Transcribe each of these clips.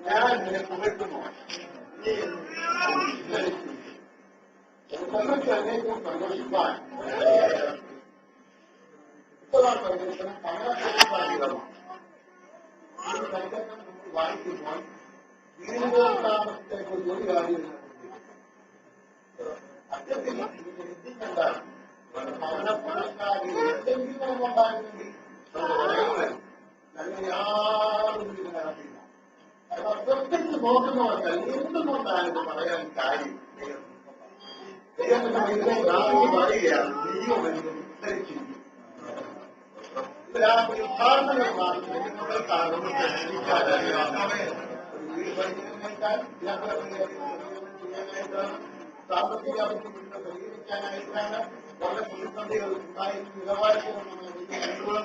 ഞാൻ നിനക്ക് വെക്കുന്നു എന്നേക്കും സന്തോഷിക്കാൻ ഇപ്പോഴാണ് സന്ദേശം സമയമാണ് വായിക്കുമ്പോൾ ജീവിതോത്ഥാനത്തെ കുറിച്ച് ഒരു കാര്യം അത്യത്തിൽ എന്താണ് ഭവനപ്പണക്കാരിൽ എന്തെങ്കിലും ഉണ്ടായിരുന്നെങ്കിൽ നല്ല യാതൊരു ഇത് നടത്തില്ല. അത് അത്യത്തിൽ നോക്കുന്നവർക്കല്ല എന്തുകൊണ്ടാണ് ഇത് പറയാൻ കാര്യം. ദൈവത്തിന്റെ ഇതിനെ പറയുകയാണ് ദൈവം എനിക്ക് വിസ്തരിച്ചിരിക്കും. സാമ്പത്തിക ആവശ്യങ്ങൾ പരിഹരിക്കാനായിട്ടാണ് വളരെ പ്രതിസന്ധികൾ ഉണ്ടായിരുന്ന നിലവാരത്തിലുള്ള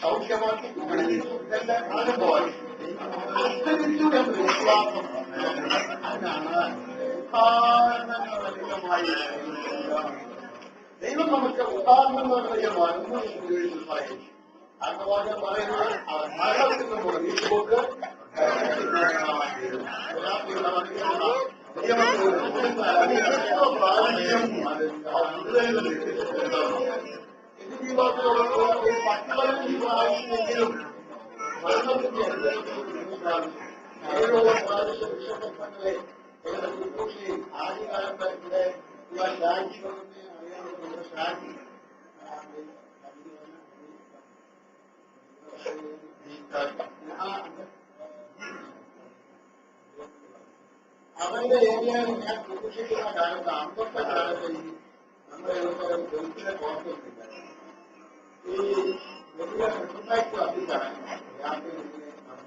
സൗഖ്യമാക്കി ഇതെല്ലാം അനുഭവമായി എന്ന് വിശ്വാസം അതിനാണ് ഉദാഹരണങ്ങളധികമായി ദൈവം നമുക്ക് ഉദാഹരണങ്ങളധികമാണെന്ന് ഉപയോഗിച്ച് പറയും. അർത്ഥവാദം പറയുന്നത് അവർ മരണത്തിൽ നിന്നുള്ള വീട്ടുപോക്ക് എങ്കിലും മരണത്തിന്റെ വിഷമങ്ങളെ ആദ്യകാലത്ത് ഇവിടെ ശാന്തികളൊക്കെ അറിയാൻ ശാന്തി അവരുടെ ഏരിയയിൽ ഞാൻ പ്രതീക്ഷിക്കുന്ന കാലത്ത് അമ്പത്തെ കാലത്ത് നമ്മുടെ ഗൾഫിലെ കോൺഗ്രസില്ല ഈ വലിയ റിസൾട്ടായിട്ട് അധികമാണ് രാത്രി നടന്നു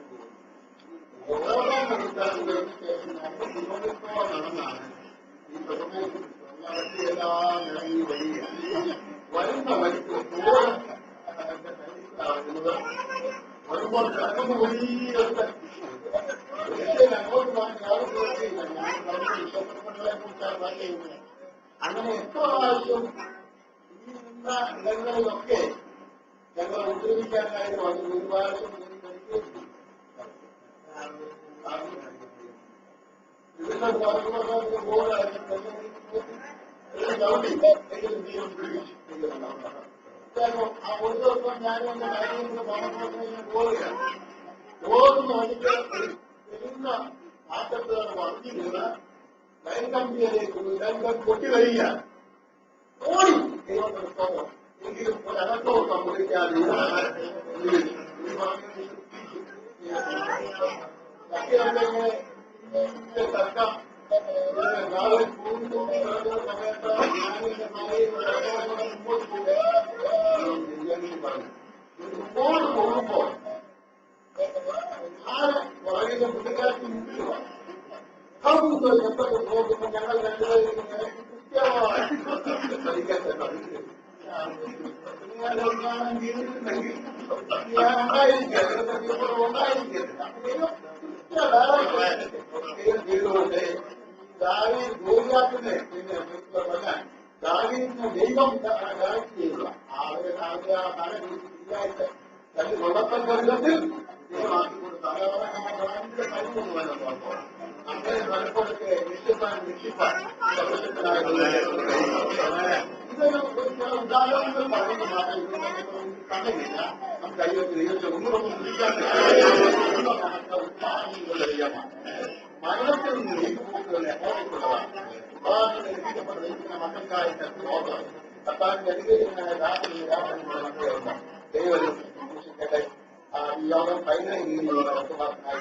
പോകുന്നത്. ഓരോ നദിക്കാരുടെയും ശേഷം 2 കിലോമീറ്ററോളം നടന്നാണ് ഈ പ്രഥമയ്ക്ക് എല്ലാം ഇറങ്ങി വരികയാണ്. വരുന്ന വഴിക്ക് തോറും വരുമ്പോൾ കിടക്കുന്ന വലിയൊക്കെ അങ്ങോട്ട് പോകാൻ യാതൊരു പ്രവൃത്തിയില്ല. ഞാൻ പറഞ്ഞ വിശ്വസനങ്ങളെ കുറിച്ചാണ് പറയുന്നത്. അങ്ങനെ എത്ര പ്രാവശ്യം ഈ നിന്ന ഇടങ്ങളിലൊക്കെ ഞങ്ങൾ ഉപദ്രവിക്കാനായിട്ട് വന്ന് ഒരു പ്രാവശ്യം ഇതിന്റെ പറയുമ്പോൾ ബോർഡായിട്ട് ആ ഒരു ദിവസം ഞാൻ എന്റെ കാര്യങ്ങൾ പറഞ്ഞു പോവുകയാണ്. ഓടുന്ന വഴിക്ക് വരുന്ന ആറ്റത്താണ് വണ്ടി വീണ് ലൈൻ കമ്പിയിലേക്ക് ലൈൻ കമ്പി പൊട്ടി വരികയാണ്. ഓടി ദൈവത്തോളം എങ്കിലും ഒരകത്തവും സംഭവിക്കാതെ തർക്കം നാളെ സമയത്ത് മുമ്പോട്ട് പോകുമ്പോൾ വളരെ പുള്ളിക്കാർക്ക് നോക്കുമ്പോൾ ഞങ്ങൾ രണ്ടുപേരും ചെയ്തുകൊണ്ട് ദാവീദ് ഗോലിയാത്തിനെ പിന്നെ വരാൻ ദാവീദിനെ ദൈവം ഡയറക്ട് ചെയ്യുക. അവരെ തല ശരിയായിട്ട് തന്റെ വെള്ളത്തങ്കത്തിൽ ദൈവമാക്കി കൊടുത്തു. അതവരുടെ കഴിവൊന്നും വരുമ്പോൾ അങ്ങനെ പലപ്പോഴൊക്കെ രക്ഷിപ്പാൻ ഇതൊരു ചില ഉദാഹരണങ്ങൾ പറയുന്ന മാത്രമേ കണ്ടില്ല. നമുക്ക് കഴിവത്തിൽ ഒന്നും പിടിക്കാൻ മരണത്തിൽ നിന്ന് നീക്കുപോക്കുകളെ ഓർമ്മിക്കുന്നതാണ്. ഉദാഹരണം ലഭിക്കപ്പെട്ട ദൈവത്തിന്റെ മക്കൾക്കായിട്ട് ഓർമ്മ കർത്താവിന്റെ അനുഗ്രഹീതനായ ദാസനുണ്ട് ദൈവം സൂക്ഷിക്കട്ടെ. ഈ യോഗം കഴിഞ്ഞ രീതിയിലുള്ള വർത്തമാനമായി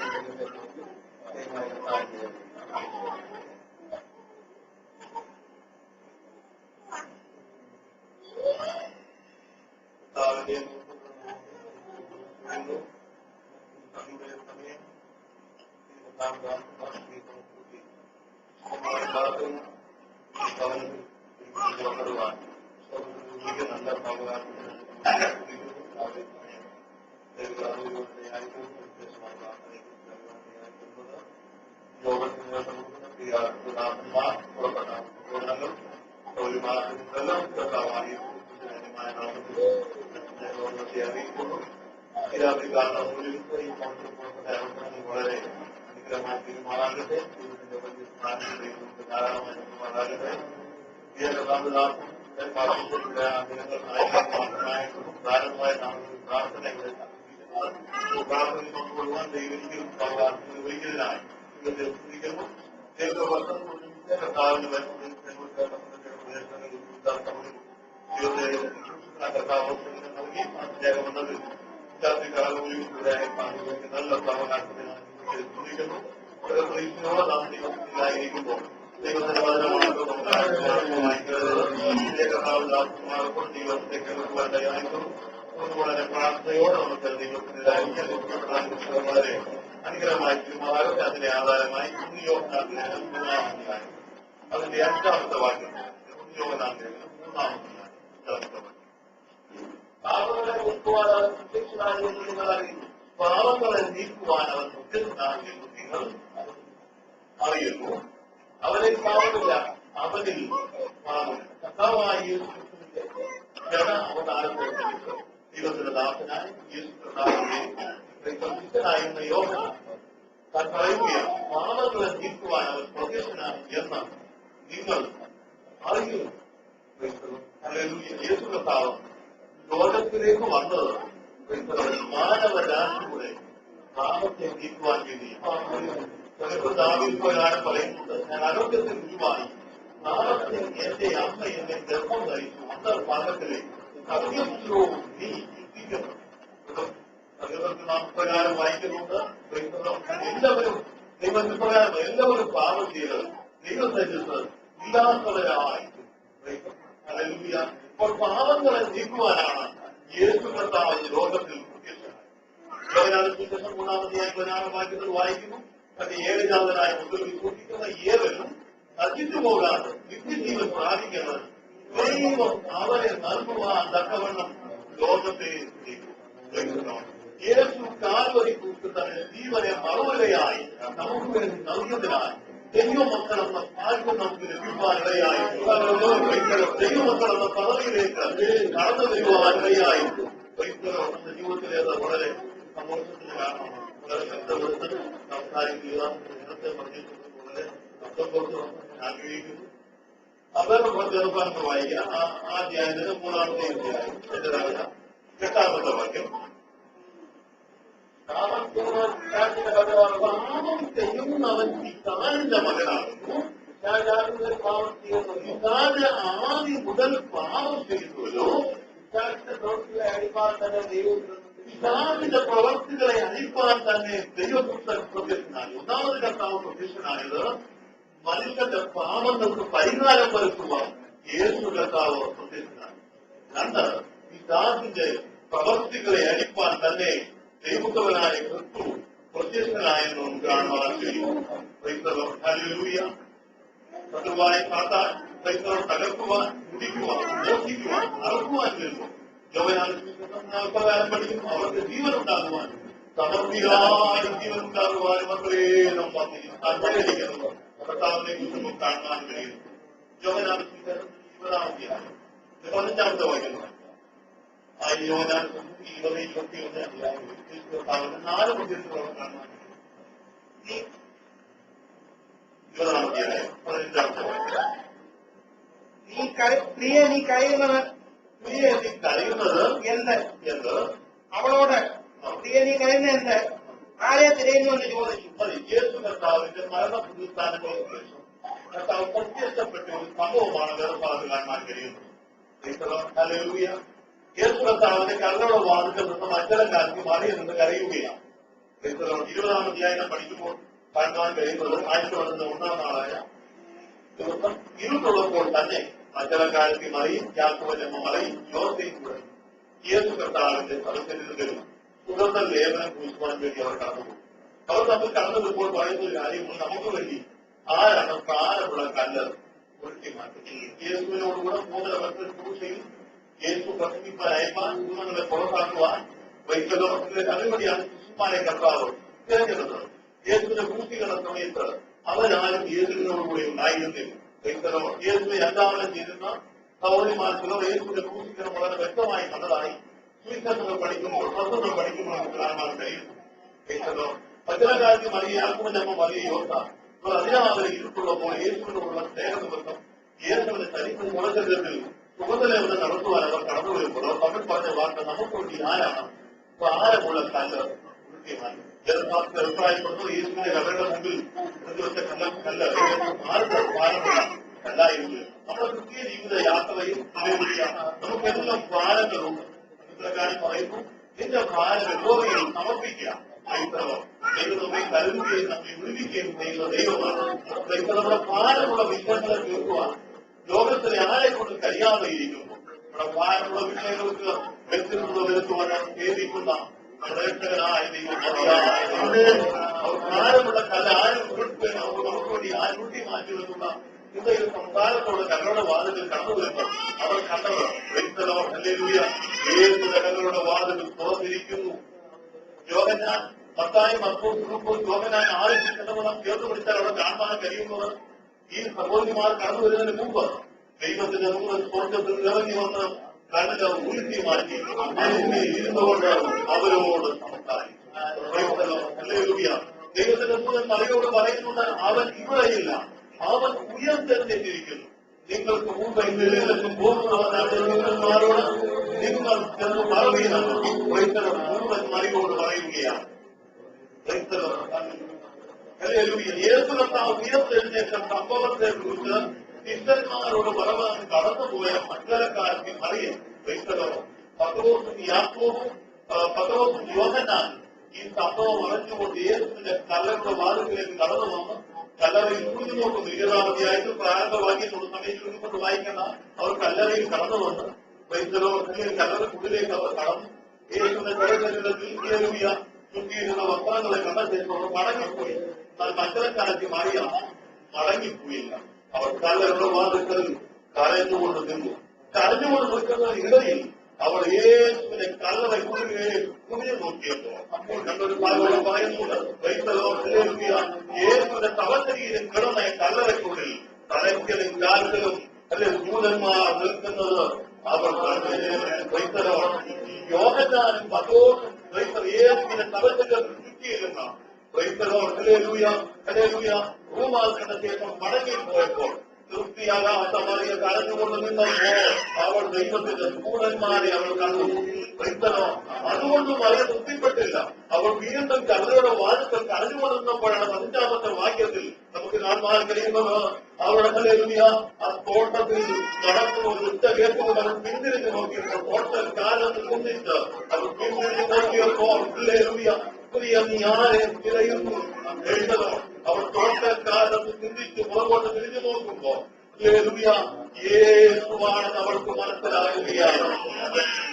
ദാസന്മാർ പുറപ്പെട്ട പ്രകടനങ്ങൾ ഒരു മാസത്തിനെല്ലാം കർത്താവായി അറിയിക്കുന്നു. രാത്രി കാരണം ഈ പുറപ്പെട്ട അവസരങ്ങൾ വളരെ അനുഗ്രഹമായി തീരുമാനാകട്ടെ. ധാരാളമായി തീരുമാനാകട്ടെ. ധാരാളമായ പ്രാർത്ഥനകളെ പ്രാർത്ഥന കൊണ്ടുകൊള്ളുവാൻ ദൈവത്തിനും ഒരിക്കലായി സ്തുതിക്കുന്നു. ദീർഘവർഷം കർത്താവിന് കർത്താവ് നൽകി അദ്ദേഹമെന്നത് രാത്രി കാലങ്ങളിലൂടെയായി നല്ല പ്രവകാശത്തിനായി സ്തുതിക്കുന്നു. പ്രതീക്ഷയോടെ നാം ദൈവത്തിലായിരിക്കുമ്പോൾ ദൈവത്തിന്റെ വചനമാണല്ലോ കർത്താവ് ദൈവത്തേക്ക് വേണ്ടയായിരിക്കും. അതുപോലെ പ്രാർത്ഥനയോടെ നമുക്ക് ദൈവത്തിനായിരിക്കാൻ വളരെ അനുഗ്രഹമായി തീരുമാനത്തെ അതിന്റെ ആധാരമായി മൂന്നാമതായി അതിന്റെ അഞ്ചാമത്തെ വാക്യം യോഗനാന്റെ മൂന്നാമത്തെ പാപങ്ങളെ നീക്കുവാൻ അവൻ പ്രത്യക്ഷനാകുമെന്ന് നിങ്ങൾ അറിയുന്നു. പാപങ്ങളെ നീക്കുവാൻ അവൻ പ്രത്യക്ഷനാകുമെന്ന് നിങ്ങൾ അറിയുന്നു. അവനിൽ പാപമില്ല, അവനിൽ പാപമില്ല. കർത്താവായ യേശുക്രിസ്തുവിന്റെ ജന അവതാരത്തെ ദൈവത്തിന്റെ ദാസനായി യേശുക്രിസ്തുവിനായിരുന്ന യോഹന്നാൻ താൻ പറയുകയാണ്, പാപങ്ങളെ നീക്കുവാൻ അവൻ പ്രത്യക്ഷനായി എന്ന് നിങ്ങൾ അറിയുന്നു. യേശു കർത്താവ് ലോകത്തിലേക്ക് വന്നത് മാനവരാശിയുടെ പാപത്തെ നീക്കുവാൻ വേണ്ടിയാണ്. ദാവീദ് പറയുന്നത്, ഞാൻ ആരോഗ്യത്തിൽ രുചിവായി പാപത്തെ എന്റെ അമ്മ എന്നെ ഗർഭം ധരിച്ചു അന്തർ പാകത്തിലേക്ക് സത്യപുത്രവും നീ എത്തിക്കുന്നു. നാം പ്രകാരം വായിക്കുന്നുണ്ട്. എല്ലാവരും ദൈവത്തിൽ പ്രകാരം എല്ലാവരും പാപം ചെയ്ത് ദൈവത്തെ ഇല്ലാത്തവരായി. ഇപ്പോൾ പാപങ്ങളെ നീക്കുവാനാണ് യേശു കർത്താവ് ലോകത്തിൽ പ്രത്യക്ഷനായത്. മൂന്നാമതെയായി വാക്യത്തിൽ വായിക്കുന്നു, തന്റെ ഏകജാതനായ മുതൽ വിശ്വസിക്കുന്ന ഏവരും നശിച്ചു പോകാതെ നിത്യജീവൻ പ്രാപിക്കുന്നത് ദൈവം അവരെ നൽകുവാൻ തക്കവണ്ണം ലോകത്തെ യേശു കാൽവരി കുറിച്ച് തന്നെ ജീവനെ മറുപടിയായി നമുക്ക് വേണ്ടി നൽകിയതിനായി ദൈവമക്കളെന്ന ഭാഗ്യം നമുക്ക് ലഭിക്കുവാനിടയായി ദൈവമക്കളെന്ന പദവിയിലേക്ക് കടന്നു വരുവാനിടയായി നമ്മുടെ ജീവിതത്തിലേത് വളരെ സന്തോഷത്തിന് കാരണമാണ്. വളരെ ശബ്ദമെടുത്ത് സംസാരിക്കുക ഇന്നത്തെ പറഞ്ഞിട്ടുണ്ട്. വളരെ ശബ്ദം ആഗ്രഹിക്കുന്നു. അവരുടെ വായിക്കാം. ആ അധ്യായത്തിന് മൂന്നാമത്തെ അധ്യായം എട്ടാമത്തെ വാക്യം. പാപം ചെയ്യുന്നവൻ പിതാവിന്റെ മകനാകുന്നു. പാപം ചെയ്യുന്നു. പിതാവിന്റെ ആദ്യം മുതൽ പാപം ചെയ്യുന്നുവല്ലോ. പിതാവിന്റെ പ്രവൃത്തികളെ അടിപ്പാൻ തന്നെ പിതാവിന്റെ പ്രവൃത്തികളെ അടിപ്പാൻ തന്നെ ദൈവപുത്രൻ പ്രത്യക്ഷനായി. ഒന്നാമത് കർത്താവ് പ്രത്യക്ഷനായത് മനുഷ്യന്റെ പാപങ്ങൾക്ക് പരിഹാരം വരുത്തുവാൻ യേശു കർത്താവ് പ്രത്യക്ഷനായി. രണ്ട്, പിതാവിന്റെ പ്രവൃത്തികളെ അടിപ്പാൻ തന്നെ ദൈവപുത്രനായ ക്രിസ്തു പ്രത്യക്ഷനായെന്ന് നമുക്ക് കാണുവാൻ കഴിയും. ശത്രുവായ സാത്താൻ ക്രൈസ്തവർ തകർക്കുവാൻ, കുടിക്കുവാൻ, മോഷിക്കുവാൻ, അറക്കുവാൻ വരുന്നു. യോഹന്നാൻ പഠിക്കുന്നു, അവർക്ക് ജീവൻ ഉണ്ടാകുവാൻ, സമൃദ്ധിയായ ജീവൻ ഉണ്ടാകുവാനും അത്രേ നാം പറഞ്ഞിരിക്കുന്നു. കർത്താവിനെ കുറിച്ച് കാണുവാൻ കഴിയുന്നു. യോഹന്നാൻ 15-ാമത്തെ വാക്യം. ആ യോഹന്നാൻ 20-21 4 മുദ്രകളോളം കാണുവാൻ കഴിയും. 20-ാമത്തെ 15-ാമത്തെ വാക്യം. നീ കരയുന്നത് എന്ത്? അവളോട് നീ കരയുന്നത് എന്ത്? ആരെ തിരയുന്നു എന്ന് ചോദിച്ചു. യേശു കർത്താവിന്റെ മരണ പുനരുത്ഥാനങ്ങൾക്ക് ശേഷം കർത്താവ് പ്രത്യക്ഷപ്പെട്ട ഒരു സംഭവമാണ് വേർപാട് കാണാൻ കഴിയുന്നത്. യേശു കർത്താവിന്റെ കല്ലറ വാതിൽ നിന്ന് മറ്റൊരാൾക്ക് മറിയിൽ നിന്ന് കരയുകയാണ്. 20-ാം അധ്യായം പഠിക്കുമ്പോൾ കാണുവാൻ കഴിയുന്നത് ആഴ്ച വരുന്ന 1-ാം നാളായ ദിവസം ഇരുട്ടുള്ളപ്പോൾ തന്നെ മറ്റൊരാൾക്ക് മറിയും യാക്കോബിന്റെ മറിയും യോസേയും കൂടെ യേശു കർത്താവിന്റെ സദസ്സിൽ സുഗന്ധ ലേപനം പൂശുവാൻ വേണ്ടി അവർ കടന്നുപോകും. അവർ തമ്മിൽ കടന്നുപോകുമ്പോൾ പറയുന്ന ഒരു കാര്യങ്ങൾ നമുക്ക് വേണ്ടി ആരാണ് പ്രാരമുള്ള കല്ല് ഒഴുക്കി മാറ്റി. യേശുവിനോടുകൂടെ 3 വർഷം ക്രൂശയിൽ യേശു പ്രസംഗിപ്പാൻ അയപ്പാൻ ഗുണങ്ങളെ പുറത്താക്കുവാൻ വൈദ്യലോകത്തിലെ അതിനുവേണ്ടിയാണ് ശിശുമാരെ കർത്താവ് തിരഞ്ഞെടുത്തത്. യേശുവിന്റെ ക്രൂശികളുടെ സമയത്ത് അവരാരും യേശുവിനോടുകൂടി ഉണ്ടായിരുന്നില്ല. യേശുവിനെ എല്ലാവരും ചെയ്യുന്ന സഹോദരിമാർ ചിലർ യേശുവിന്റെ ക്രൂശീകരണം വളരെ വ്യക്തമായി കണ്ടതായി സുവിശേഷങ്ങൾ പഠിക്കുമ്പോൾ തത്വങ്ങൾ പഠിക്കുമ്പോൾ നമുക്ക് കാണാൻ കഴിയുന്നു. പച്ചലക്കാലത്ത് മറിയാക്കുമെന്ന് അമ്മ മറിയ യോസ ഇവർ അതിനാവരെ ഇരുട്ടുള്ളപ്പോൾ യേശുവിനോടുള്ള സ്നേഹനിമിത്തം യേശുവിന്റെ ചരിത്രം മുളച്ചത്തിൽ സുഗന്ധലേവനം നടത്തുവാൻ അവർ കടന്നു വരുമ്പോൾ അവർ തമ്മിൽ പറഞ്ഞ വാക്ക് നമുക്ക് വേണ്ടി ആരാണ് ഭാരമുള്ള കല്ല് കൃത്യമായി ജനസാധ്യത അഭിപ്രായപ്പെടുന്നത് യേശുവിന്റെ അവരുടെ മുമ്പിൽ വെച്ച കല്ല് ആർക്ക് ഭാരമുള്ള കല്ലായിരുന്നു. നമ്മുടെ ക്രിസ്തീയ ജീവിത യാത്രയിൽ നമുക്കെല്ലാം ഭാരങ്ങളുണ്ട്. ചിത്രകാരൻ പറയുന്നു നിന്റെ ഭാരം യഹോവയിൽ സമർപ്പിക്കുക. ദൈവം നമ്മെ കരുതുകയും നമ്മെ വിടുവിക്കുകയും ചെയ്യുന്ന ദൈവമാണ്. നമ്മുടെ ഭാരമുള്ള വിഷയങ്ങളെ തീർക്കുവാൻ ലോകത്തിലെ ആരെ കൊണ്ട് കഴിയാതെയിരിക്കുന്നു. നമ്മുടെ ഭാരമുള്ള വിഷയങ്ങൾക്ക് വ്യക്തിത്വ വരുത്തുവാൻ സേവിക്കുന്ന പ്രേക്ഷകനായ ദൈവം മതിയായ അവർ ഭാരമുള്ള കല ആരും നമുക്ക് വേണ്ടി ആരുട്ടി മാറ്റിവെക്കുന്ന ഇന്നൊരു സംസാരത്തോടെ കല്ലുടെ വാതിൽ കടന്നു വരുമ്പോൾ അവർ കണ്ടത് വ്യക്തലോ ഹല്ലേലൂയ യേശുവിന്റെ കല്ലുടെ വാതിൽ തുറന്നിരിക്കുന്നു. യോഹന്നാൻ മത്തായി മർക്കോസ് ലൂക്കോസ് യോഹന്നാൻ ആരും ചിന്തകളും ചേർത്ത് പിടിച്ചാൽ അവിടെ കാണാൻ കഴിയുന്നത് ഈ സഹോദരിമാർ കടന്നു വരുന്നതിന് മുമ്പ് ദൈവത്തിന്റെ സ്വർഗത്തിൽ ഇറങ്ങി വന്ന് കണ്ണിൽ ഉരുത്തി മാറ്റി ഇരുന്നുകൊണ്ട് അവരോട് സംസാരിക്കും. ദൈവത്തിന്റെ ദൂതൻ മറിയോട് പറയുന്നുണ്ട് അവൻ ഇവിടെയില്ല, അവൻ ഉയർത്തെഴുന്നേറ്റിരിക്കുന്നു. നിങ്ങൾക്ക് മുമ്പ് ഇതിലേക്കും പോകുന്നവരോട് നിങ്ങൾ ചെന്ന് പറയുകയാണ്. മുഴുവൻ മറിയോട് പറയുകയാണ്. യേശുവിന്റെ ഉയർത്തെഴുന്നേറ്റ സംഭവത്തെ കുറിച്ച് ശിഷ്യന്മാരോട് പറയാൻ കടന്നുപോയ മക്കളക്കാർക്ക് അറിയാം. പത്രോസും യാക്കോബും പത്രോസും യോഹന്നാനും ഈ സംഭവം അറിഞ്ഞുകൊണ്ട് യേശുവിന്റെ കല്ലറുടെ വാതിലേക്ക് കടന്നു വന്ന് കല്ലറയിൽ കുറിഞ്ഞു നോക്കുന്നു. 20-ാം അധ്യായത്തിൽ പ്രാരംഭവാക്യത്തോട് സമയത്ത് കൊണ്ട് വായിക്കുന്ന അവർ കല്ലറയിൽ കടന്നു വന്ന് കല്ലറക്കുള്ളിലേക്ക് അവർ കടന്നു. യേശുവിന്റെ കടലിൽ ചുറ്റിയിരുന്ന വസ്ത്രങ്ങളെ കണ്ട ശേഷം അവർ മടങ്ങിപ്പോയി. എന്നാൽ മക്കളക്കാരത്തി മറിയാം മടങ്ങിപ്പോയില്ല. അവർ കല്ലറുടെ വാതിൽക്കൽ കരഞ്ഞുകൊണ്ട് നിന്നു. കരഞ്ഞുകൊണ്ട് നിൽക്കുന്ന ഇടയിൽ അവർ യേശുവിനെ കല്ലറ കുറിഞ്ഞു നോക്കിയപ്പോൾ അപ്പോൾ കണ്ടൊരു ഭാഗം പറയുന്നുണ്ട്. യേശുവിന്റെ തവശരീരം കിടന്ന കല്ലറയ്ക്കുള്ളിൽ തലയ്ക്കലും കാൽക്കലും ദൂതന്മാർ നിൽക്കുന്നത് അവർ യോഹന്നാനും പത്രോസും യേശുവിന്റെ തവശരീരം ചുറ്റിയിരുന്ന റൂമാൽ കണ്ട ശേഷം മടങ്ങിപ്പോയപ്പോൾ തൃപ്തിയാകാത്ത മറിയ കരഞ്ഞുകൊണ്ട് നിന്നപ്പോൾ അവൾ ദൈവത്തിന്റെ ദൂതന്മാരെ അവൾ കണ്ടു. അതുകൊണ്ട് മറിയ തൃപ്തിപ്പെട്ടില്ല. അവൾ വീണ്ടും കല്ലറയുടെ വാതിൽക്കൽ കരഞ്ഞുകൊണ്ടിരുന്നപ്പോഴാണ് 15-ാമത്തെ വാക്യത്തിൽ നമുക്ക് കാണാൻ കഴിയുന്നത്. അവളുടെ ഹല്ലേലൂയ ആ തോട്ടത്തിൽ നടക്കുന്ന ഒരു ഒറ്റ കേൾക്കുമ്പോൾ അവൾ പിന്തിരിഞ്ഞു നോക്കിയപ്പോൾ തോട്ടത്തിൽ കാലത്ത് കുന്നിട്ട് അവൾ പിന്തിരിഞ്ഞു നോക്കിയപ്പോൾ ഹല്ലേലൂയ നീ ആരെ തിരയുന്നു എഴുതലോ. അവൾ തോട്ടക്കാലത്ത് ചിന്തിച്ച് പുറകോട്ട് തിരിഞ്ഞു നോക്കുമ്പോ യേശുവാണെന്ന് അവൾക്ക് മനസ്സിലാകുകയാണ്.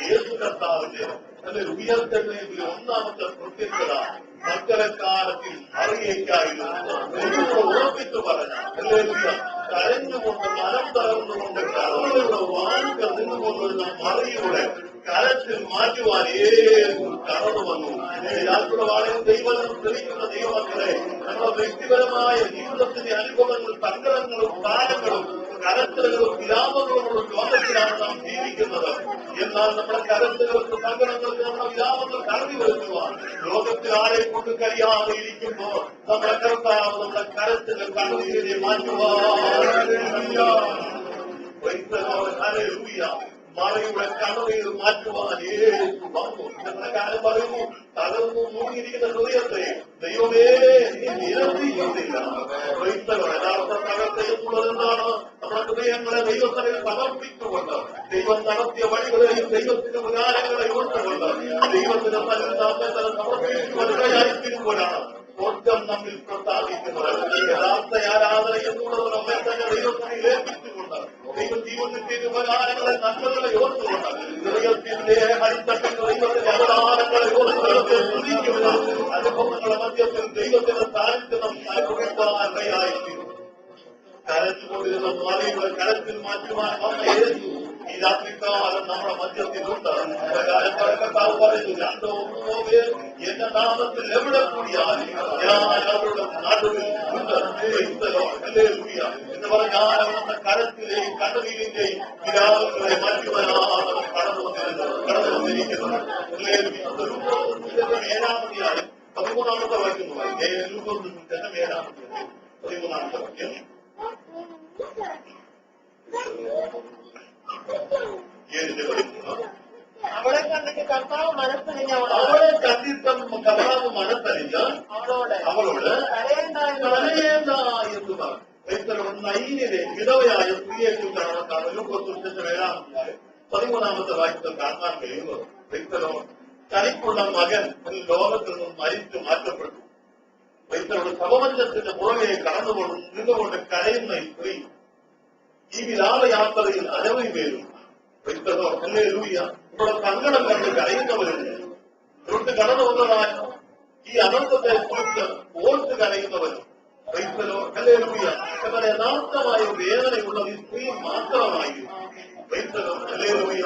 യേശു കർത്താവിന്റെ ഉയർത്തെഴുന്നേൽപ്പിൽ ഒന്നാമത്തെ പ്രത്യേകത മക്കളക്കാലത്തിൽ അറിയിക്കായിരുന്നു. ഉറപ്പിച്ചു പറഞ്ഞ കരഞ്ഞുകൊണ്ട് മനം തകർന്നുകൊണ്ട് കടകളുടെ വാനുകൾ നിന്നുകൊണ്ടിരുന്ന മറിയുടെ കരത്തിൽ മാറ്റുവാൻ ഏതും കടന്നു വന്നു. യാത്ര വളരെ ദൈവം ശ്രമിക്കുന്ന ദൈവമക്കളെ നമ്മുടെ വ്യക്തിപരമായ ജീവിതത്തിന്റെ അനുഭവങ്ങളും സങ്കടങ്ങളും സ്ഥാനങ്ങളും കരച്ചിലുകളും വിരാമങ്ങളുമുള്ള ലോകത്തിലാണ് നാം ജീവിക്കുന്നത്. എന്നാൽ നമ്മുടെ കരച്ചിലുകൾക്ക് സങ്കടങ്ങൾക്ക് നമ്മുടെ വിരാമങ്ങൾ കടന്നു വരുത്തുവാൻ ലോകത്തിൽ ആരെ കൊണ്ട് കഴിയാതെ ഇരിക്കുമ്പോൾ നമ്മുടെ കർത്താവ് നമ്മുടെ കരച്ചിൽ കണ്ണുനീരെ മാറ്റുവാൻ മറിയുടെ കണ്ണുനീർ മാറ്റുവാൻ യേശു വന്നു. എന്ന കാര്യം പറയുന്നു. തകർന്നു മൂടിയിരിക്കുന്ന ഹൃദയത്തെ ദൈവമേ നീ നിരസിക്കുന്നില്ല. യഥാർത്ഥ തകർച്ച എന്നുള്ളതെന്താണ്? നമ്മുടെ ഹൃദയങ്ങളെ ദൈവത്തിന് സമർപ്പിച്ചുകൊണ്ട് ദൈവം നടത്തിയ വഴികളെയും ദൈവത്തിന്റെ ഉപകാരങ്ങളെയും ഓർത്തുകൊണ്ട് ദൈവത്തിന് സമർപ്പിക്കുവാനായിരിക്കുമ്പോഴാണ് സ്വർഗം നമ്മിൽ പ്രസാദിക്കുന്നത്. യഥാർത്ഥ ആരാധന എന്നുള്ളത് നമ്മെ തന്നെ ദൈവത്തിന് ഏൽപ്പിച്ചുകൊണ്ട് ദൈവം ജീവിതത്തിന്റെ ഉപകാരങ്ങളെ നന്മകളെ ഓർത്തുകൊണ്ട് ഹൃദയത്തിന്റെ അടിത്തട്ടിൽ ദൈവത്തിന്റെ അവതാരങ്ങളെ ഓർത്തുകൊണ്ട് സ്തുതിക്കുന്ന അനുഭവങ്ങളുടെ മധ്യത്തിൽ ദൈവത്തിന്റെ സാന്നിധ്യം അനുഭവിക്കാനായിരിക്കും. കരച്ചുകൊണ്ടിരുന്ന മറിയുടെ കരത്തിൽ മാറ്റുവാൻ വന്ന യേശു ഈ രാത്രിക്കാലം നമ്മുടെ മധ്യത്തിലുണ്ട്. കർത്താവ് പറയുന്നു, 2 or 3 പേർ എന്റെ നാമത്തിൽ എവിടെ കൂടിയാലും ഞാൻ അവരുടെ നടുവിൽ ഉണ്ട്. ഹല്ലേലൂയ എന്ന് പറഞ്ഞാൽ അവരുടെ കരത്തിലെയും കണ്ണുനീരിന്റെയും വിരാമങ്ങളെ മാറ്റുവാനാണ് കടന്നു വന്നിരിക്കുന്നത്. ഏഴാമതിയായി 13-ാമത്തെ വാക്യം ഏഴാമത്തെ 13-ാമത്തെ വാക്യം അവളെ കണ്ടിട്ട് കർത്താവ് മനസ്സറിഞ്ഞ് അവളെ കണ്ടിട്ടും കർത്താവ് മനസ്സറിഞ്ഞ് അവളോട് കരയേണ്ട എന്ന് പറഞ്ഞു. നൈനിലെ വിധവയായ സ്ത്രീയെ കുറിച്ചാണ് ലൂക്കോസ് 7-ാമത്തെ 13-ാമത്തെ വാക്യത്തിൽ കാണാൻ കഴിയുന്നത്. ക്രൈസ്തവോ തനിക്കുള്ള മകൻ ലോകത്തിൽ നിന്നും മരിച്ചു മാറ്റപ്പെട്ടു. ക്രൈസ്തവരുടെ ശവമഞ്ചത്തിന്റെ പുറമെ നിന്നുകൊണ്ട് കരയുന്ന ഈ സ്ത്രീ ഈ വിലാപയാത്രയിൽ അനവധി പേരും ക്രൈസ്തവോ ഹല്ലേലൂയ ഇവിടെ സങ്കടം കണ്ട് കരയുന്നവരുണ്ട്. ഇവിടുത്തെ കടന്നു വന്നതായ ഈ അനന്തത്തെ കുറിച്ച് ഓർത്ത് കരയുന്നവരും ക്രൈസ്തവോ ഹല്ലേലൂയ എന്നാൽ യഥാർത്ഥമായ വേദനയുള്ളത് ഈ സ്ത്രീ മാത്രമായിരുന്നു. ക്രൈസ്തവോ ഹല്ലേലൂയ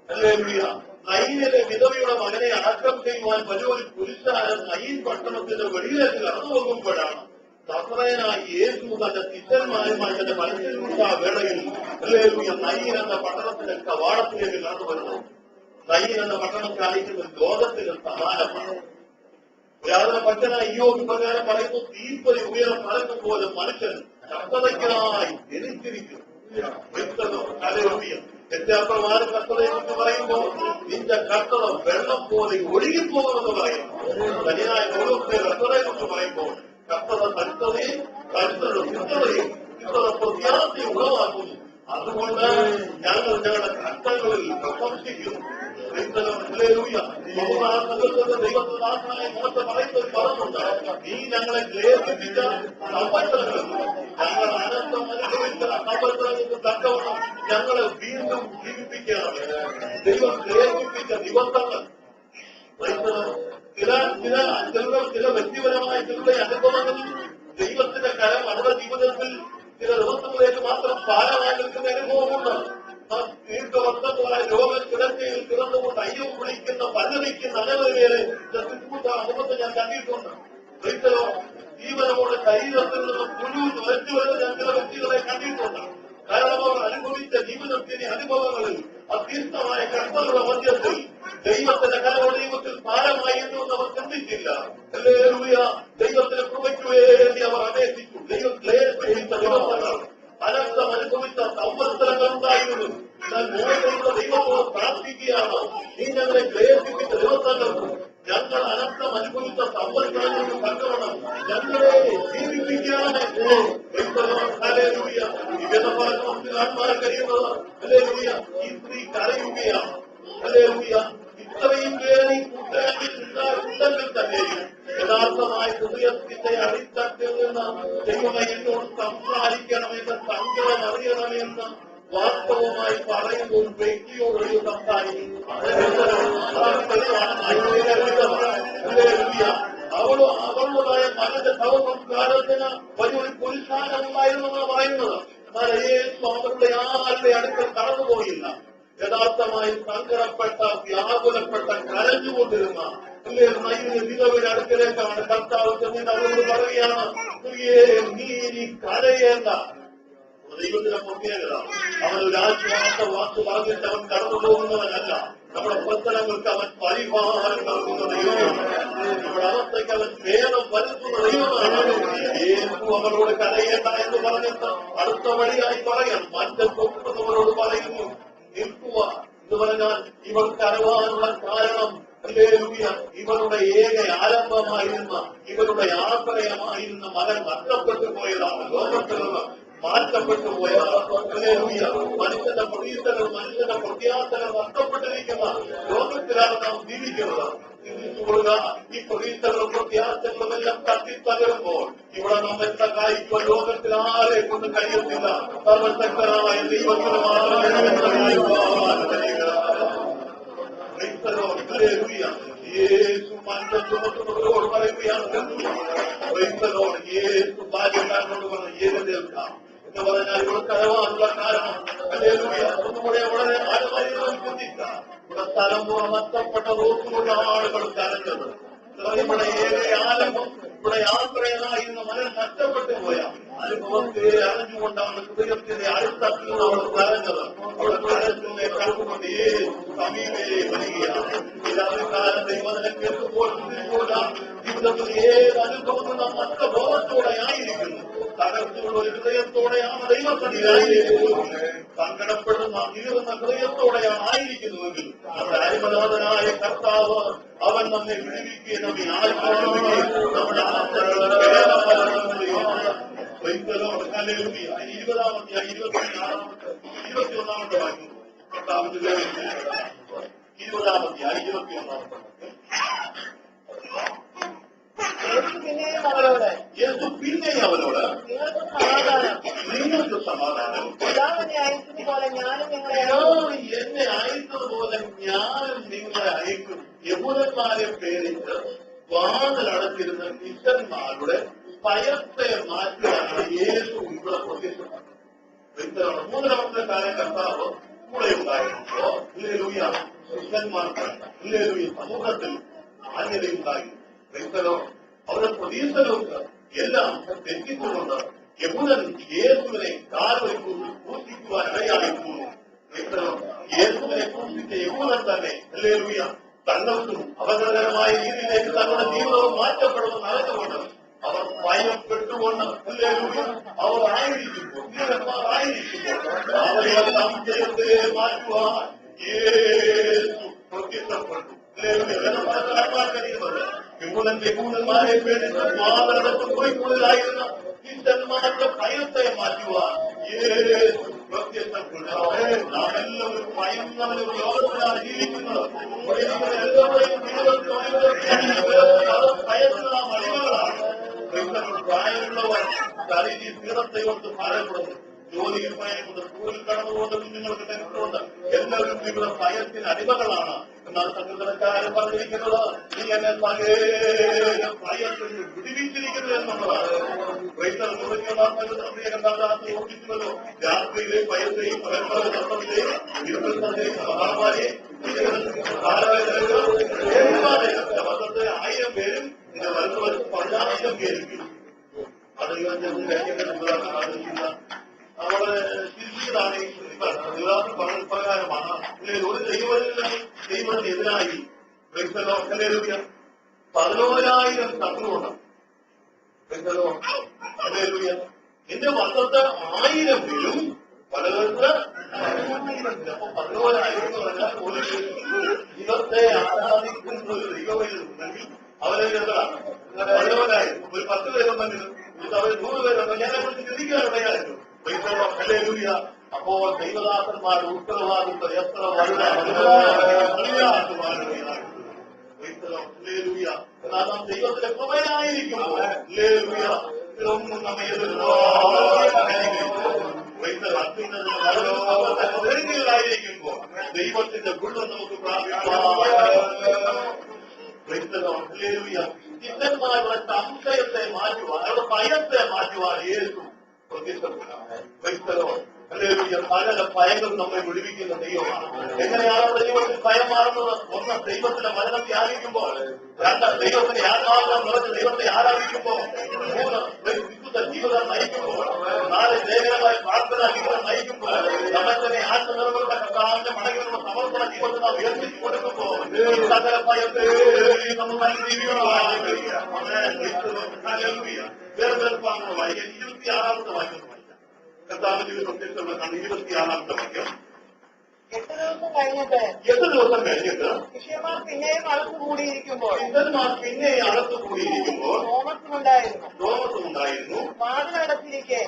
ഹല്ലേലൂയ നൈനിലെ വിധവയുടെ മകനെ അടക്കം ചെയ്യുവാൻ വലിയൊരു പുരുഷാരൻ നൈൻ പട്ടണത്തിന്റെ വെളിയിലേക്ക് കടന്നു പോകുമ്പോഴാണ് നസറേയനായ യേശു തന്റെ ശിഷ്യന്മാരുമായി തന്റെ മനുഷ്യരുടെ വേളയിൽ ഹല്ലേലൂയ നൈൻ എന്ന പട്ടണത്തിന്റെ കവാടത്തിലേക്ക് കടന്നു വരുന്നു. നൈൻ എന്ന പട്ടണം കാണിക്കുന്ന ലോകത്തിന് സമാനമാണ്. പുരാതന ഭക്തനായ ഇയ്യോബ് പ്രകാരം പറയുന്നു, തീപ്പൊരി ഉയരം പറക്കും പോലെ മനുഷ്യൻ കർത്തതയ്ക്കായി ജനിച്ചിരിക്കുന്നു. വ്യത്യാസമാണ് കർത്തതയെന്ന് പറയുമ്പോൾ നിന്റെ കർത്തത വെള്ളം പോലെ ഒഴുകിപ്പോകുമെന്ന് പറയുന്നു. തനിയായ ഓരോരുത്തരെ കർത്തതയെക്കുറിച്ച് പറയുമ്പോൾ കർത്തത പരിസ്ഥതയും പരിസ്ഥിതിയുടെ സിദ്ധതയും സിദ്ധത പ്രത്യാശയും ഉളവാക്കുന്നു. അതുകൊണ്ട് ഞങ്ങൾ ഞങ്ങളുടെ കർത്തങ്ങളിൽ പ്രശംസിക്കുന്നു. ദൈവത്തിനായ മോശം പറയുന്നത് പറഞ്ഞുണ്ട്, നീ ഞങ്ങളെ ഗ്രഹിപ്പിച്ച സംവത്സരങ്ങൾ ഞങ്ങൾ അനന്തം അനുഭവിച്ച സംവത്സരങ്ങൾക്ക് തക്കവണ്ണം ഞങ്ങളെ വീണ്ടും ജീവിപ്പിക്കണം. ദൈവം ഗ്രഹിപ്പിച്ച ദിവസങ്ങൾ ചില വ്യക്തിപരമായ ചില അനുഭവങ്ങൾ ദൈവത്തിന്റെ കരം അവരുടെ ജീവിതത്തിൽ ചില ദിവസങ്ങളിലേക്ക് മാത്രം ഭാരമായി നിൽക്കുന്ന അനുഭവമുണ്ട്. ദീർഘവർഷങ്ങളായ രോഗക്കിടക്കയിൽ കിടന്നുകൊണ്ട് അയ്യം വിളിക്കുന്ന പരിണമിക്കുന്ന അനവധി പേരെ അനുഭവത്തെ ഞാൻ കണ്ടിട്ടുണ്ട്. ഒരിക്കലോ ജീവനോടെ ശരീരത്തിൽ നിന്ന് പുഴു തുറച്ചു വരുന്ന ഞാൻ ചില വ്യക്തികളെ കണ്ടിട്ടുണ്ട്. കാരണം അവർ അനുഭവിച്ച ജീവിതത്തിന്റെ അനുഭവങ്ങളിൽ അത്യന്തമായ കർമ്മങ്ങളുടെ മധ്യത്തിൽ ദൈവത്തിന്റെ കലവോടെ ദൈവത്തിൽ ഭാരമായി എന്ന് അവർ ചിന്തിച്ചില്ല. ഹല്ലേലൂയ ദൈവത്തിന്റെ കൃപയ്ക്ക് വേണ്ടി അവർ അപേക്ഷിച്ചു. ദൈവം ക്ലേശിച്ച ദിവസങ്ങൾ അനന്തം അനുഭവിച്ച സംവത്സരങ്ങൾ ഉണ്ടായിരുന്നു. എന്നാൽ മോശയുടെ ദൈവത്തോട് പ്രാർത്ഥിക്കുകയാണ്, നീ ഞങ്ങളെ ക്ലേശിപ്പിച്ച ദിവസങ്ങൾക്കും ഞങ്ങൾ അനന്തം അനുഭവിച്ച സംവത്സരങ്ങൾക്ക് തക്കവണ്ണം ഞങ്ങളെ ജീവിപ്പിക്കാനേ. ഹല്ലേലൂയ ആത്മാരെ കഴിയുന്നത് ഹല്ലേലൂയ ഈ സ്ത്രീ കരയുകയാണ്. ഹല്ലേലൂയ ഇത്രയും പേര് കൂട്ടത്തിൽ തന്നെയും യഥാർത്ഥമായ ഹൃദയത്തിന്റെ അടിത്തട്ടിൽ നിന്ന് ദൈവമേ എന്നോട് സംസാരിക്കണമെന്ന് സങ്കടം അറിയണമെന്ന് വാസ്തവമായി പറയുമ്പോൾ വ്യക്തിയോട് സംസാരിക്കും. അവളുടേതായ മകന്റെ ശവസംസ്കാരത്തിന് വലിയൊരു പുരുഷാരമുണ്ടായിരുന്നെന്നാണ് പറയുന്നത്. എന്നാൽ യേശു അവരുടെ ആരുടെ അടുക്കൽ കടന്നുപോയില്ല. യഥാർത്ഥമായി സങ്കടപ്പെട്ട വ്യാകുലപ്പെട്ട കരഞ്ഞുകൊണ്ടിരുന്ന വിധവയുടെ അടുക്കലേക്കാണ് കർത്താവ് ചെന്നിട്ട് അവരോട് പറയുകയാണ്, നീ കരയേണ്ട. ദൈവത്തിന്റെ പ്രത്യേകത അവൻ രാജ്യമാത്ത വാക്ക് പറഞ്ഞിട്ട് അവൻ കടന്നു പോകുന്നവനല്ല. നമ്മുടെ പ്രശ്നങ്ങൾക്ക് അവൻ പരിഹാരം നൽകുന്ന ദൈവമാണ്. നമ്മുടെ അവസ്ഥയ്ക്ക് അവൻ ഭേദം വരുത്തുന്ന ദൈവമാണ്. യേശു അവരോട് കരയേണ്ട എന്ന് പറഞ്ഞിട്ട് അടുത്ത വഴിയായി പറയാം. മറ്റു കൊണ്ടുവന്നവരോട് പറയുന്നു, നിൽക്കുക എന്ന് പറഞ്ഞാൽ ഇവർ കരവാനുള്ള കാരണം ഇവരുടെ ഏക ആരംഭമായിരുന്ന ഇവരുടെ ആശ്രയമായിരുന്ന മകൻ നഷ്ടപ്പെട്ടു പോയതാണ്. ലോകത്തിൽ നിന്ന് മാറ്റപ്പെട്ടു പോയതാണ്. മനുഷ്യന്റെ പ്രതീക്ഷകൾ മനുഷ്യന്റെ പ്രത്യാശകൾ നഷ്ടപ്പെട്ടിരിക്കുന്ന ലോകത്തിലാണ് നാം ജീവിക്കുന്നത്. ചിന്തിച്ചുകൊള്ളുക, ഈ പ്രതീക്ഷകളും പ്രത്യാശകളും എല്ലാം തട്ടിത്തകരുമ്പോൾ ഇവിടെ നാം എത്ര കായ്ക്കോ ലോകത്തിൽ ആരെ കൊണ്ട് കഴിയുന്നില്ല. സർവശക്തനായ ദൈവത്തിന് യേശു മനുഷ്യ ചുമത്തുന്നവരോട് പറയുകയാണ്, യേശു ഭാര്യക്കാരനോട് പറഞ്ഞ് ഏകദേശം എന്ന് പറഞ്ഞാൽ ഇവിടെ കരവാനുള്ള കാരണം ഒന്നുകൂടെ വളരെ ആഴമായി ചിന്തിക്കാം. ഇവിടെ തലമുറ നഷ്ടപ്പെട്ട റോസിലുള്ള ആളുകൾ കരഞ്ഞത് ഇവിടെ ഏക ആലംബം ഇവിടെ യാത്രയായിരുന്ന മനം നഷ്ടപ്പെട്ടു പോയ അനുഭവത്തെ അറിഞ്ഞുകൊണ്ടാണ് ഹൃദയത്തിന്റെ അടിത്തട്ടിലൂടെ അവർ കരഞ്ഞത്. അവർ കരഞ്ഞെ കണ്ടുകൊണ്ട് സമീപേ വരികയാണ്. എല്ലാവരും ദൈവത്തിനെ കേൾക്കുമ്പോൾ ജീവിതത്തിൽ ഏത് അനുഭവം നാം മറ്റ ബോധത്തോടെ ആയിരിക്കുന്നു. തകർത്തുള്ള ഒരു ഹൃദയത്തോടെയാണ് ദൈവസന്നിധിയിലായിരിക്കുന്നത്. സങ്കടപ്പെടുന്ന നീറുന്ന ഹൃദയത്തോടെയാണ് ആയിരിക്കുന്നുവെങ്കിൽ നമ്മുടെ അരിമനാഥനായ കർത്താവ് അവൻ നമ്മെ വിടുവിക്കുകയും നമ്മെ ആശ്വസിപ്പിക്കുകയും നമ്മുടെ ഇരുപതാമത്തെ 21 വാക്യം കർത്താവിന്റെ 20 21 പിന്നെയും അവരോട് യേശു പിന്നെയും അവരോട് നിങ്ങൾക്ക് സമാധാനം പിതാവിനെ അയച്ചതുപോലെ ഞാനും നിങ്ങളെ എന്നെ അയച്ചതുപോലെ ഞാനും നിങ്ങളെ അയക്കും. യഹൂദന്മാരെ പേരിട്ട് വാതിലടച്ചിരുന്ന ശിഷ്യന്മാരുടെ ഭയത്തെ മാറ്റുവാനാണ് യേശു ഇവിടെ പ്രത്യക്ഷപ്പെട്ടത്. മൂന്നാമത്തെ കാലം കർത്താവ് കൂടെ ഉണ്ടായിരുന്നോ ശിഷ്യന്മാർക്ക് സമൂഹത്തിൽ മാന്യതയുണ്ടായി. അവരുടെ പ്രതീക്ഷകൾക്ക് എല്ലാം തെറ്റിച്ചുകൊണ്ട് യഹൂദൻ യേശുവിനെ കാൽവരിൽ പൂജിക്കുവാൻ ഇടയായിരുന്നു. യേശുവിനെ പൂജിച്ച യഹൂദൻ തന്നെ തങ്ങൾക്കും അപകടകരമായ രീതിയിലേക്ക് തങ്ങളുടെ ജീവിതവും മാറ്റപ്പെടുമെന്ന് അറിഞ്ഞുകൊണ്ട് അവർ ഭയപ്പെട്ടുകൊണ്ട് അവർ ആയിരിക്കുമ്പോൾ അവരുടെ സംശയത്തെ മാറ്റുവാൻ യേശു പ്രത്യക്ഷപ്പെട്ടു. യഹൂദന്മാരെ പേടിച്ച് വാദടത്ത് പോയിക്കൊള്ളിലായിരുന്ന ശിഷ്യന്മാരുടെ ഭയത്തെ മാറ്റുവാൻ യേശു പ്രത്യക്ഷപ്പെട്ടു. നാം എല്ലാവരും ഭയന്നവരും ലോകത്തിലാണ് ജീവിക്കുന്നത്. എല്ലാവരെയും ഭയത്തിൽ നാം അടിമകളാണ്. പ്രായമുള്ളവർ ശരീര പീഡത്തെ കൊണ്ട് ഭാരപ്പെടുന്നു. ജോലിയിൽ ഭയമുണ്ട്, സ്കൂളിൽ കടന്നുകൊണ്ട് കുഞ്ഞുങ്ങൾക്ക് ടെൻഷനുണ്ട്. എല്ലാവരും ഇവിടെ ഭയത്തിന് അടിമകളാണ്. എന്നാൽ സംഘടനക്കാരൻ പറഞ്ഞിരിക്കുന്നത് നീ എന്നെ സകല ഭയത്തിൽ വിടിവിച്ചിരിക്കുന്നു എന്നുള്ളതാണ്. ഓർമ്മിക്കുന്നല്ലോ രാത്രിയിലെ ഭയത്തെയും പരമ്പരയും ഇരുപത്തെയും മഹാമാരിയെ വർഷത്തെ 1000 പേരും ഇതിന്റെ വരുന്നവർ 10,000 പേരിക്കും. അത് കഴിഞ്ഞ നമ്മുടെ ശില്പികളാണ് പ്രകാരമാണ് ഒരു ദൈവത്തിനെതിരായി 11,000 ശത്രുവുണ്ട്. എന്റെ വർഷത്തെ 1000 പേരും പലർക്ക് 11,000 അപ്പൊ 11,000 എന്ന് പറഞ്ഞാൽ ഒരു ദൈവത്തെ ആരാധിക്കുന്ന ഒരു ദൈവമെങ്കിൽ അവരെ 11,000 ഒരു 10 പേരുണ്ടെങ്കിലും അവർ 100 പേരുണ്ടെങ്കിൽ ഞങ്ങളെ കുറിച്ച് ചിന്തിക്കാനിടയായിരുന്നു. അപ്പോൾ ദൈവദാസന്മാരുടെ ഉത്തരവാദിത്വം എത്ര എന്നാൽ നാം ദൈവത്തിലെ കൃപയായിരിക്കുമ്പോൾ ഒന്നും നമ്മെ ായിരിക്കുമ്പോൾ ദൈവത്തിന്റെ ഗുണം നമുക്ക് ശിഷ്യന്മാരുടെ സംശയത്തെ മാറ്റുവാൻ അവരുടെ ഭയത്തെ മാറ്റുവാൻ യേശു പല ഭയങ്ങൾ നമ്മെ വിടുവിക്കുന്ന ദൈവമാണ്. എങ്ങനെയാണ് ദൈവത്തിൽ ഭയം മാറുന്നത്? ഒന്ന്, ദൈവത്തിന്റെ വചനം ധ്യാനിക്കുമ്പോൾ. രണ്ട്, ദൈവത്തിന്റെ ആത്മാവിനെ നിറച്ച് ദൈവത്തെ ആരാധിക്കുമ്പോൾ. മൂന്ന്, വിശുദ്ധ ജീവിതം നയിക്കുമ്പോൾ. നാല്, ലേഖനമായ പ്രാർത്ഥനാ ജീവിതം നയിക്കുമ്പോൾ. നമ്മെ തന്നെ ആത്മനിർഭരത കർത്താവിന്റെ മടങ്ങിലുള്ള സമർപ്പണ ജീവിതം നാം ഉയർത്തിച്ചു കൊടുക്കുമ്പോൾ സകല ഭയത്തെ നമ്മൾ വേർപെടുപ്പാണെന്ന് വായിക്കാൻ 26-ാമത്തെ വാക്യം വായിക്കാം. കർത്താവിന്റെ പ്രത്യക്ഷമുള്ള 26-ാമത്തെ വാക്യം. 8 ദിവസം കഴിഞ്ഞിട്ട് ശിഷ്യന്മാർ പിന്നെയും അകത്തു കൂടിയിരിക്കുമ്പോൾ തോമസും ഉണ്ടായിരുന്നു. വാതിലടച്ചിരിക്കെ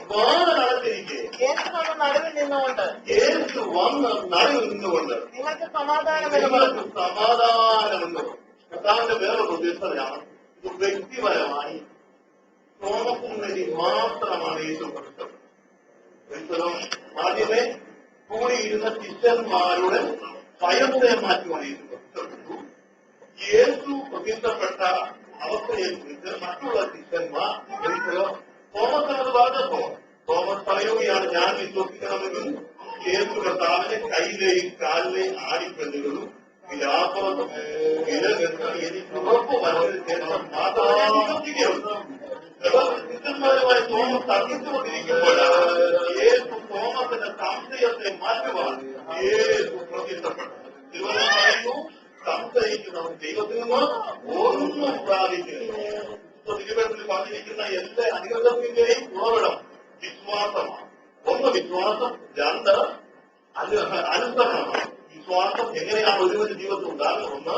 യേശു വന്ന് നടുവിൽ നിന്നുകൊണ്ട് നിങ്ങൾക്ക് സമാധാനമെന്ന് കർത്താവിന്റെ വേറൊരു ഉദ്ദേശതയാണ്. ഇത് വ്യക്തിപരമായി തോമസിന് വേണ്ടി മാത്രമാണ് യേശു പ്രത്യക്ഷപ്പെട്ടത്. ആദ്യമേ കൂടിയിരുന്ന ശിഷ്യന്മാരുടെ ഭയത്തെ മാറ്റുവാൻ യേശു പ്രത്യക്ഷപ്പെട്ട അവസ്ഥയെ കുറിച്ച് മറ്റുള്ള ശിഷ്യന്മാർ തോമസിനത് പറഞ്ഞപ്പോ തോമസ് പറയുകയാണ്, ഞാൻ വിശ്വസിക്കണമെങ്കിൽ യേശു കർത്താവിന്റെ കയ്യിലെയും കാലിലെയും ആടിപ്പെണ്ണുകളും വിലാപവും വിലകെട്ട് എനിക്ക് ഉറപ്പ് വന്നതിന് ശേഷം മാത്രമേ ഞാൻ വിശ്വസിക്കുകയുള്ളൂ. ശിഷ്യന്മാരുമായി തോമസ് തർക്കിച്ചുകൊണ്ടിരിക്കുമ്പോഴാണ് യേശു തോമസിന്റെ സംശയത്തെ മാറ്റുവാൻ യേശു പ്രത്യക്ഷപ്പെട്ടു. തിരുവനന്തപുരം പറയുന്നു, സംശയിക്കുന്നവൻ ദൈവത്തിൽ നിന്ന് ഒന്നും പ്രാപിക്കുന്നു. തിരുവനന്തപുരത്തിൽ പറഞ്ഞിരിക്കുന്ന എല്ലാ അനുഗ്രഹത്തിന്റെയും ഉറവിടം വിശ്വാസമാണ്. ഒന്ന് വിശ്വാസം, രണ്ട് അനുസരണമാണ്. വിശ്വാസം എങ്ങനെയാണ് ഒരുവന്റെ ജീവിതത്തിൽ ഉണ്ടാകുന്നത്? ഒന്ന്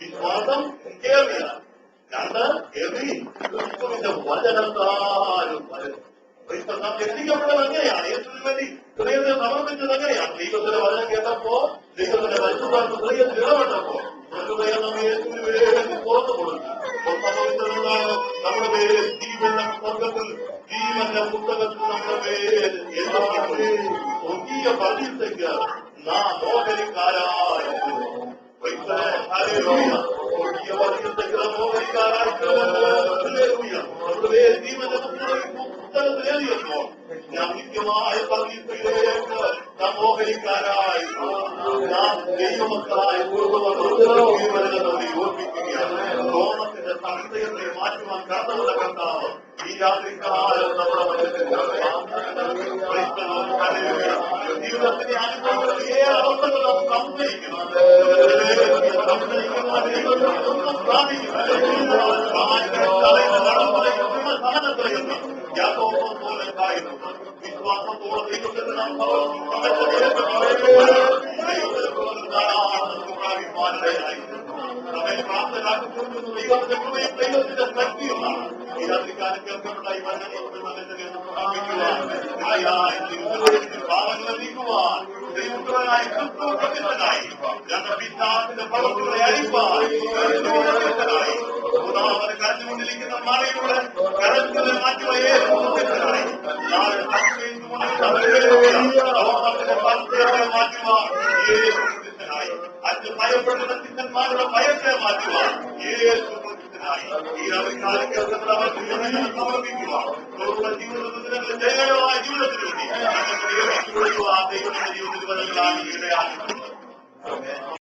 വിശ്വാസം കേൾവിയാണ്, രണ്ട് കേൾവി ക്രിസ്തുവിന്റെ വചനത്താലും വരുന്നു. നാം രക്ഷിക്കപ്പെട്ടത് എങ്ങനെയാണ്? യേശുവിന് വേണ്ടി ഹൃദയത്തെ സമർപ്പിച്ചത് എങ്ങനെയാണ്? ദൈവത്തിന്റെ വചനം കേട്ടപ്പോ, ദൈവത്തിന്റെ പരിശുദ്ധാത്മ ഹൃദയത്തിൽ ഇടപെട്ടപ്പോ ഹൃദയം നമ്മെ യേശുവിന് വേണ്ടി പുറത്തു കൊടുത്തു. സംഭവിച്ചതെന്താണ്? നമ്മുടെ പേര് ജീവന്റെ പുസ്തകത്തിൽ, ജീവന്റെ പുസ്തകത്തിൽ നമ്മുടെ പേര് എഴുതപ്പെട്ടു. സ്വർഗീയ പരീക്ഷയ്ക്ക് നാം മോഹരിക്കാരായ സ്വർഗീയ പരീക്ഷയ്ക്ക് മോഹരിക്കാരായി നമ്മുടെ പേര് ജീവന്റെ പുസ്തകത്തിൽ എഴുതിയപ്പോൾ നാം നിത്യമായ പരീക്ഷയിലേക്ക് നാം മോഹരിക്കാരായി, നാം ദൈവമക്കളായി യോജിപ്പിക്കുകയാണ്. ഓണത്തിന്റെ സംശയത്തെ മാറ്റുവാൻ കടന്നുള്ള കർത്താവ് ഈ രാത്രികാലം നമ്മുടെ ജീവിതത്തിന്റെ അനുഭവങ്ങൾ ഏറെ അവസ്ഥകൾ നാം സംശയിക്കുന്നുണ്ട്. ഒന്നും സാധിക്കുന്നില്ല. സ്ഥാനത്തിലെന്ന് യാക്കോബ് പോലെ ഉണ്ടായിരുന്നു. വിശ്വാസത്തോടെ ദൈവത്തിന് നാം നമ്മെ പ്രാപ്തരാക്കുന്നു. ദൈവത്തിന്റെ കൃപയും ദൈവത്തിന്റെ ശക്തിയുമാണ്. ഈ രാത്രിക്കാലം കേൾക്കപ്പെട്ട ഈ പാവങ്ങളെ നീക്കുവാൻ ദൈവത്തിനായി ക്രിസ്തു പ്രത്യക്ഷനായി, രണ്ട് പിതാവിന്റെ പ്രവർത്തികളെ അഴിപ്പാൻ പ്രത്യക്ഷനായി, മൂന്നാമത് കരഞ്ഞുകൊണ്ടിരിക്കുന്ന മഴയുടെ കരച്ചിലെ മാറ്റുവാൻ പ്രത്യക്ഷനായി, മാറ്റുവാൻ പ്രത്യക്ഷനായി, അഞ്ച് ഭയപ്പെടുന്ന ശിഷ്യന്മാരുടെ ഭയത്തെ മാറ്റുവാൻ യേശു പ്രത്യക്ഷനായി. ഈ രാത്രികാലം സമർപ്പിക്കുക. ജീവിതത്തിൽ ജയകരമായ ജീവിതത്തിന് വേണ്ടി ദൈവത്തിന്റെ ജീവിതത്തിൽ വരങ്ങളാണ് ഇടയാകുന്നത്.